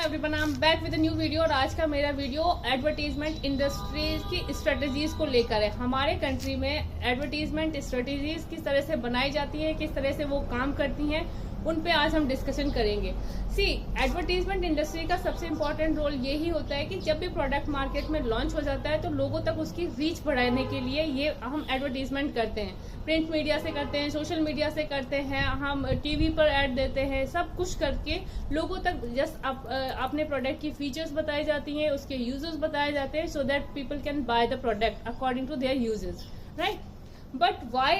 Everyone, I am back with a new video. और आज का मेरा वीडियो एडवर्टीजमेंट इंडस्ट्रीज की स्ट्रेटजीज को लेकर है। हमारे कंट्री में एडवर्टीजमेंट स्ट्रेटजीज किस तरह से बनाई जाती है, किस तरह से वो काम करती हैं, उन पे आज हम डिस्कशन करेंगे। सी, एडवर्टीजमेंट इंडस्ट्री का सबसे इम्पोर्टेंट रोल यही होता है कि जब भी प्रोडक्ट मार्केट में लॉन्च हो जाता है तो लोगों तक उसकी रीच बढ़ाने के लिए ये हम एडवर्टीजमेंट करते हैं। प्रिंट मीडिया से करते हैं, सोशल मीडिया से करते हैं, हम टीवी पर ऐड देते हैं, सब कुछ करके लोगों तक जस्ट अपने प्रोडक्ट की फीचर्स बताई जाती हैं, उसके यूजेस बताए जाते हैं, so that people can buy the product according to their uses, right. But why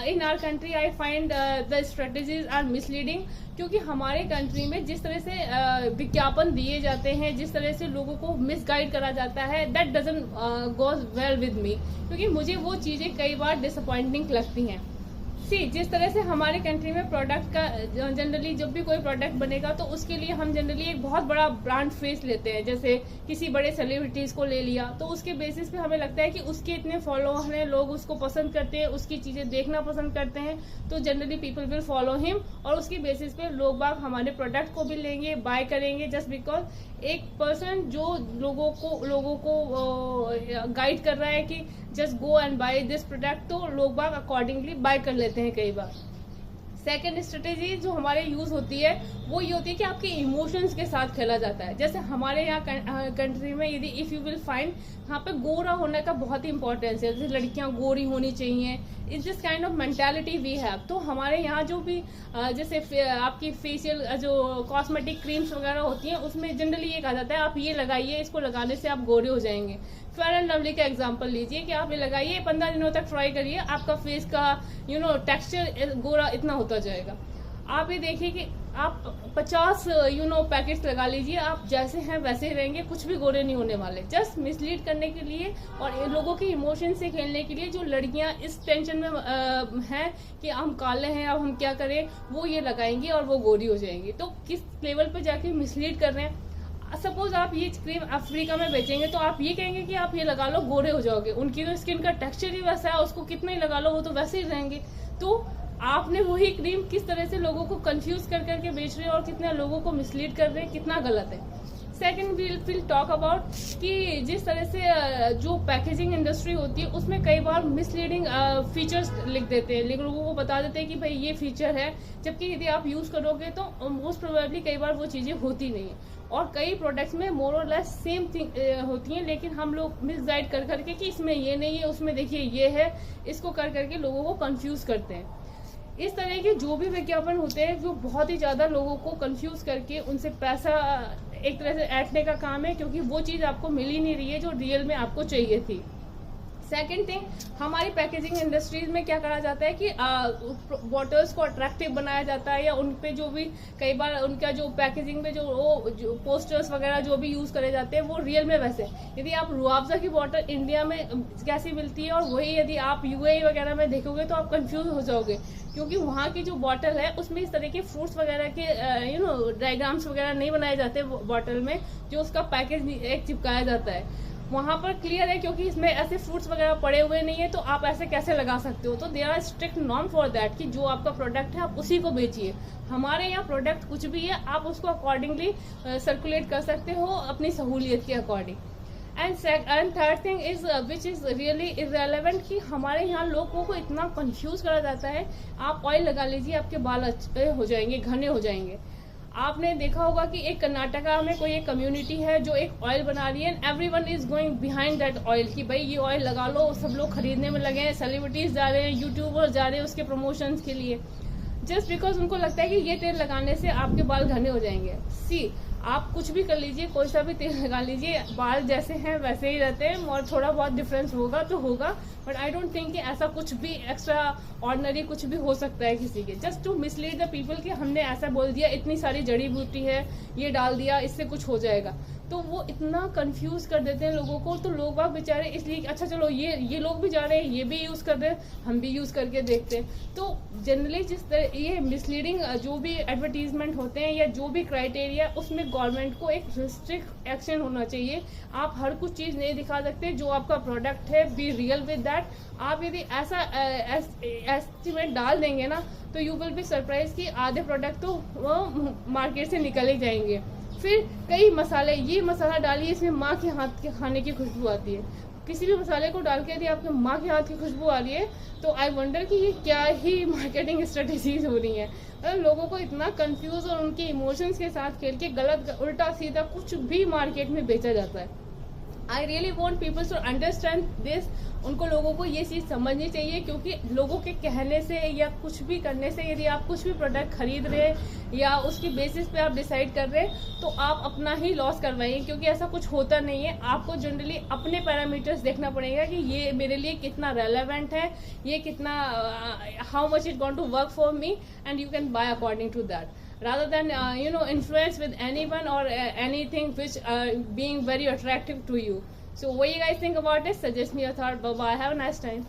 in our country I find the strategies are misleading, क्योंकि हमारे कंट्री में जिस तरह से विज्ञापन दिए जाते हैं, जिस तरह से लोगों को मिसगाइड करा जाता है, that doesn't goes well with me, क्योंकि मुझे वो चीज़ें कई बार डिसअपॉइंटिंग लगती हैं। सी, जिस तरह से हमारे कंट्री में प्रोडक्ट का जनरली जब भी कोई प्रोडक्ट बनेगा तो उसके लिए हम जनरली एक बहुत बड़ा ब्रांड फेस लेते हैं। जैसे किसी बड़े सेलिब्रिटीज को ले लिया तो उसके बेसिस पे हमें लगता है कि उसके इतने फॉलोअर हैं, लोग उसको पसंद करते हैं, उसकी चीज़ें देखना पसंद करते हैं, तो generally people will follow him, और उसकी बेसिस पे लोग बाग हमारे प्रोडक्ट को भी लेंगे, बाय करेंगे, जस्ट बिकॉज एक पर्सन जो लोगों को गाइड कर रहा है कि just go and buy this product, तो लोग बाग अकॉर्डिंगली बाय कर लेते हैं कई बार। सेकेंड स्ट्रेटेजी जो हमारे यूज होती है वो ये होती है कि आपके इमोशंस के साथ खेला जाता है। जैसे हमारे यहाँ कंट्री में यदि इफ यू विल फाइंड, यहाँ पे गोरा होने का बहुत ही इंपॉर्टेंस है। जैसे लड़कियां गोरी होनी चाहिए, is this kind of mentality we have. तो हमारे यहाँ जो भी जैसे आपकी फेशियल जो कॉस्मेटिक क्रीम्स वगैरह होती हैं उसमें जनरली ये कहा जाता है आप ये लगाइए, इसको लगाने से आप गोरे हो जाएंगे। फेयर एंड लवली का एग्जांपल लीजिए कि आप ये लगाइए, 15 दिनों तक ट्राई करिए, आपका फेस का टेक्सचर गोरा इतना होता जाएगा। आप ये देखिए कि आप 50 पैकेट्स लगा लीजिए, आप जैसे हैं वैसे ही रहेंगे, कुछ भी गोरे नहीं होने वाले। जस्ट मिसलीड करने के लिए और लोगों के इमोशन से खेलने के लिए जो लड़कियां इस टेंशन में हैं कि हम काले हैं, अब हम क्या करें, वो ये लगाएंगी और वो गोरी हो जाएंगी। तो किस लेवल पे जाके मिसलीड कर रहे हैं। सपोज आप ये क्रीम अफ्रीका में बेचेंगे तो आप ये कहेंगे कि आप ये लगा लो, गोरे हो जाओगे। उनकी तो स्किन का टेक्सचर ही वैसा है, उसको कितना ही लगा लो वो तो वैसे ही रहेंगे। तो आपने वही क्रीम किस तरह से लोगों को कंफ्यूज कर करके बेच रहे हैं और कितने लोगों को मिसलीड कर रहे हैं, कितना गलत है। सेकेंड विल टॉक अबाउट कि जिस तरह से जो पैकेजिंग इंडस्ट्री होती है उसमें कई बार मिसलीडिंग फीचर्स लिख देते हैं, लेकिन लोगों को बता देते हैं कि भाई ये फीचर है, जबकि यदि आप यूज करोगे तो मोस्ट प्रोबेबली कई बार वो चीजें होती नहीं है। और कई प्रोडक्ट्स में मोर और लेस सेम थिंग होती हैं, लेकिन हम लोग मिसगाइड कर करके कि इसमें ये नहीं है, उसमें देखिए ये है, इसको कर करके लोगों को कंफ्यूज करते हैं। इस तरह के जो भी विज्ञापन होते हैं जो बहुत ही ज्यादा लोगों को कंफ्यूज करके उनसे पैसा एक तरह से ऐंठने का काम है, क्योंकि वो चीज आपको मिल ही नहीं रही है जो रियल में आपको चाहिए थी। सेकेंड थिंग, हमारी पैकेजिंग इंडस्ट्रीज में क्या करा जाता है कि बॉटल्स को अट्रैक्टिव बनाया जाता है, या उन पे जो भी कई बार उनका जो पैकेजिंग में जो पोस्टर्स वगैरह जो भी यूज करे जाते हैं वो रियल में वैसे। यदि आप रुआवजा की बॉटल इंडिया में कैसी मिलती है और वही यदि आप यूएई वगैरह में देखोगे तो आप कंफ्यूज हो जाओगे, क्योंकि वहाँ की जो बॉटल है उसमें इस तरह के फ्रूट्स वगैरह के डायग्राम्स वगैरह नहीं बनाए जाते बॉटल में, जो उसका पैकेज एक चिपकाया जाता है। वहां पर क्लियर है क्योंकि इसमें ऐसे फ्रूट्स वगैरह पड़े हुए नहीं है, तो आप ऐसे कैसे लगा सकते हो। तो there are strict norm for that कि जो आपका प्रोडक्ट है आप उसी को बेचिए। हमारे यहाँ प्रोडक्ट कुछ भी है, आप उसको अकॉर्डिंगली सर्कुलेट कर सकते हो अपनी सहूलियत के according. And third thing is which is really irrelevant कि हमारे यहाँ लोगों को इतना कंफ्यूज करा जाता है, आप ऑयल लगा लीजिए आपके बाल अच्छे हो जाएंगे, घने हो जाएंगे। आपने देखा होगा कि एक कर्नाटका में कोई एक कम्युनिटी है जो एक ऑयल बना रही है, everyone is going behind that oil कि भाई ये ऑयल लगा लो, सब लोग खरीदने में लगे हैं, सेलिब्रिटीज जा रहे हैं, यूट्यूबर्स जा रहे हैं उसके प्रमोशंस के लिए, जस्ट बिकॉज उनको लगता है कि ये तेल लगाने से आपके बाल घने हो जाएंगे। सी, आप कुछ भी कर लीजिए, कोई सा भी तेल लगा लीजिए, बाल जैसे हैं वैसे ही रहते हैं, और थोड़ा बहुत डिफरेंस होगा तो होगा, बट आई डोंट थिंक कि ऐसा कुछ भी एक्स्ट्रा ऑर्डिनरी कुछ भी हो सकता है किसी के, just to mislead the people कि हमने ऐसा बोल दिया, इतनी सारी जड़ी बूटी है, ये डाल दिया, इससे कुछ हो जाएगा। तो वो इतना कंफ्यूज कर देते हैं लोगों को, तो लोग बाग बेचारे इसलिए अच्छा चलो ये लोग भी जा रहे हैं, ये भी यूज कर रहे हैं, हम भी यूज करके देखते हैं। तो जनरली जिस तरह ये मिसलीडिंग जो भी एडवर्टीजमेंट होते हैं या जो भी क्राइटेरिया, उसमें गवर्नमेंट को एक रिस्ट्रिक्ट एक्शन होना चाहिए। आप हर कुछ चीज नहीं दिखा सकते, जो आपका प्रोडक्ट है बी रियल विद दैट। आप यदि ऐसा एस्टिमेट डाल देंगे ना तो यू विल बी सरप्राइज कि आधे प्रोडक्ट तो वो मार्केट से निकल ही जाएंगे। फिर कई मसाले, ये मसाला डालिए इसमें माँ के हाथ के खाने की खुशबू आती है। किसी भी मसाले को डाल के यदि आपके माँ के हाथ की खुशबू आ रही है तो आई वंडर कि ये क्या ही मार्केटिंग स्ट्रेटेजीज हो रही हैं। मतलब लोगों को इतना कंफ्यूज और उनके इमोशंस के साथ खेल के गलत उल्टा सीधा कुछ भी मार्केट में बेचा जाता है। I really want peoples to understand this. उनको लोगों को ये चीज़ समझनी चाहिए, क्योंकि लोगों के कहने से या कुछ भी करने से यदि आप कुछ भी प्रोडक्ट खरीद रहे हैं या उसकी बेसिस पे आप डिसाइड कर रहे हैं तो आप अपना ही लॉस करवाइए, क्योंकि ऐसा कुछ होता नहीं है। आपको जनरली अपने पैरामीटर्स देखना पड़ेगा कि ये मेरे लिए कितना रेलेवेंट है, ये कितना how much it going to work for me, and you can buy according to that rather than influence with anyone or anything which being very attractive to you. So what you guys think about this? Suggest me your thought. Bye bye, have a nice time.